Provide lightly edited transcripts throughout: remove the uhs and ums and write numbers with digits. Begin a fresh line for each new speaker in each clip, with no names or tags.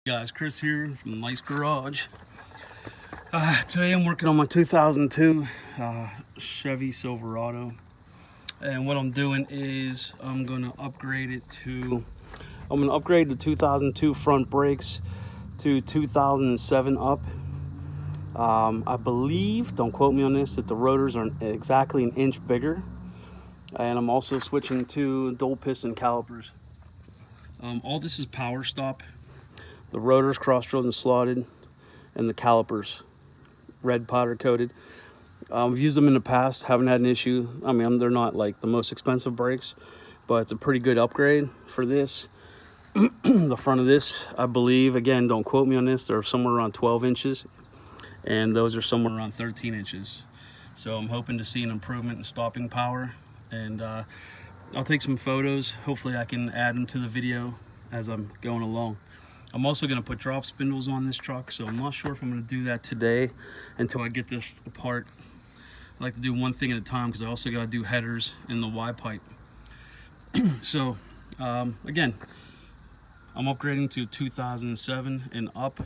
Guys, Chris here from the Nice Garage. Today I'm working on my 2002 Chevy Silverado, and what I'm doing is I'm going to upgrade the 2002 front brakes to 2007 up. I believe, don't quote me on this, that the rotors are exactly an inch bigger, and I'm also switching to dual piston calipers. All this is power stop. The rotors cross-drilled and slotted, and the calipers red powder coated. I've used them in the past, haven't had an issue. I mean, they're not like the most expensive brakes, but it's a pretty good upgrade for this. The front of this, I believe, again, don't quote me on this, they're somewhere around 12 inches, and those are somewhere around 13 inches. So I'm hoping to see an improvement in stopping power, and I'll take some photos. Hopefully I can add them to the video as I'm going along. I'm also going to put drop spindles on this truck, so I'm not sure if I'm going to do that today until I get this apart. I like to do one thing at a time because I also got to do headers in the Y pipe. So again, I'm upgrading to 2007 and up.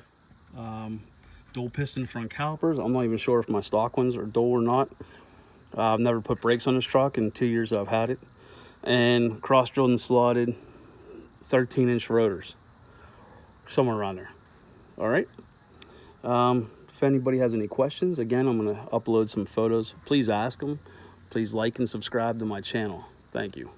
Dual piston front calipers. I'm not even sure if my stock ones are dual or not. I've never put brakes on this truck in 2 years I've had it. And cross-drilled and slotted 13-inch rotors, somewhere around there. All right. If anybody has any questions, again, I'm going to upload some photos. Please ask them. Please like and subscribe to my channel. Thank you.